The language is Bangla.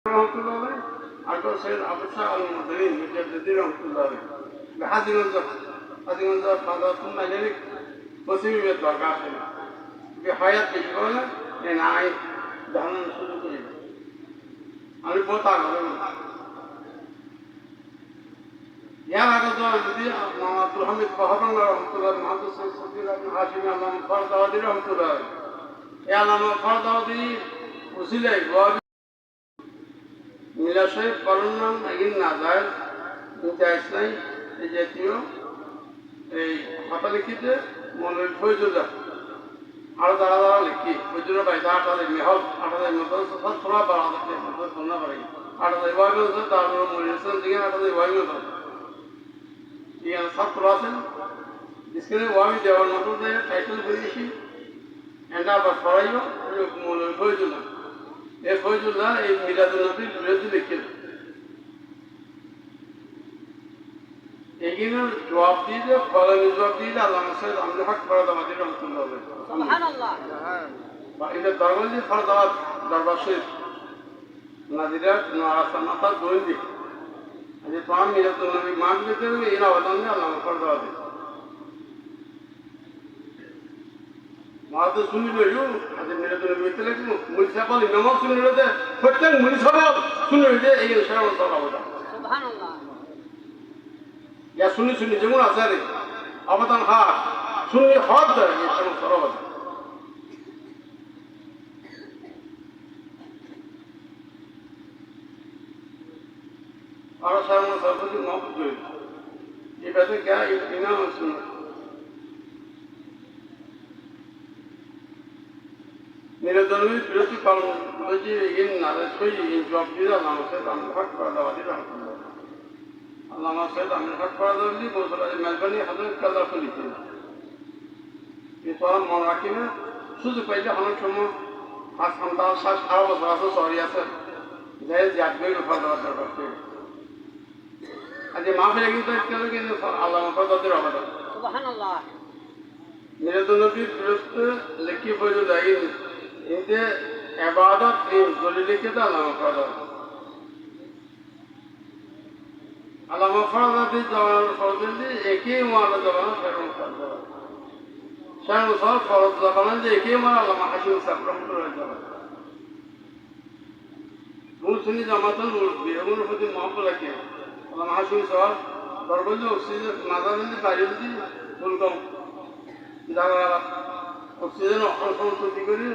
রহমতুল্লাহ আর সৈয়দ আবু শাহ আল মুদালিন মুজাদ্দিদি রহমতুল্লাহ হাজিগঞ্জ বাজাতুন মাইলের পশ্চিমী বেদ দরকার আছে হায়াত বেশি করে না নাই জানানোর সুযোগ করি আমি বহুত আগ্রহ ইয়ার আগে তো যদি আব্দুল হামিদ বাহাবাংলা রহমতুল্লাহ মাহাদুর সৈয়দ হাশিম আলম ফরদাওয়াদি রহমতুল্লাহ এ আলামা ফরদাওয়াদি উসিলাই মিলা সাহেব কারণ নাম একদিন না যায় জায়জ নাই এই জাতীয় এই হাতা লিখিতে মনের ফৈজুদা আরো দাঁড়া দাঁড়া লিখি ফৈজুরা বাইরে আটাদের মেহল আটাদের মতো সব থোড়া বাড়া মতো শোনা পারি আটাদের ওয়াই মতো তারপর মরিয়েছেন দিকে আটাদের ওয়াই মতো ইয়ান সব থোড়া আছেন স্ক্রিনে ওয়াবি দেওয়ার মতো টাইটেল করিয়েছি এন্ড আবার সরাইও মনের ফৈজুদা এই ফৈজুল্লাহ এই মিলাদুল নবীর বিরোধী লিখে এগিনের জবাব দিয়ে ফলানি জবাব দিয়ে আল্লামা সৈয়দ আমিনুল হক ফরদাবাদী রহমতুল্লাহ সুবহানাল্লাহ এদের দরবার দিয়ে ফরদাবাদ দরবার শরীফ নাজিরাত নোয়ারাসানাতা দোয়েন্দি যে তোমার মিলাদুল নবী মাঠ দিতে হবে এই আবেদন দিয়ে আল্লামা ফরদাবাদী মাঝে শুনি লইও আজ মিলাদুল নবী মিথ্যা লিখব মুনিসিপাল ইমাম শুনি লইতে প্রত্যেক মুনিসিপাল শুনি লইতে এই সারা সব সুবহানাল্লাহ ইয়া শুনি যেমন আছে রে অবদান হাত শুনি হদ ধরে এই সারা সরব আর সারা সরবতি নব কই এই বাতে क्या ইমাম শুনি মিলাদুল নবীর বিরোধী পালন করেছে ইন নারে সই ইন জবাব দিয়ে আল্লামা সৈয়দ আমিনুল হক ফরদাবাদী রহমতুল্লাহ আল্লামা সৈয়দ আমিনুল হক ফরদাবাদী বলছিল যে মেহরবানি হযরত কাল্লাহ লিখেন এই তো মনে রাখি না সুযোগ পাইলে অনেক সময় পাঁচ ঘন্টা সারা বছর আছে শহরে আছে যাই জাগবে ফরদাবাদ দরকার আজ মাহফিলে কিন্তু আল্লামা ফরদাবাদী রহমতুল্লাহ সুবহানাল্লাহ মিলাদুল নবীর বিরুদ্ধে লিখি ফয়জুল আইন ইনতে ইবাদত ইন দলিলে কে আল্লামা ফরদাবাদী আল্লামা ফরদাবাদী জওয়ান ফরদাবাদী একই মালা জওয়ান শান সর ফরজ জওয়ান যে একই মালা আল্লামা হাশিম সাহেব রহমাতুল্লাহ মুসলিম জামাতুল বিরমুল প্রতি মহব্বত রাখে আল্লামা হাশিম সাহেব দরবারে অক্সিজেন নাজারবন্দি বাইরে দি ফুলকম যারা অক্সিজেন অসংখ্য তৈরি করে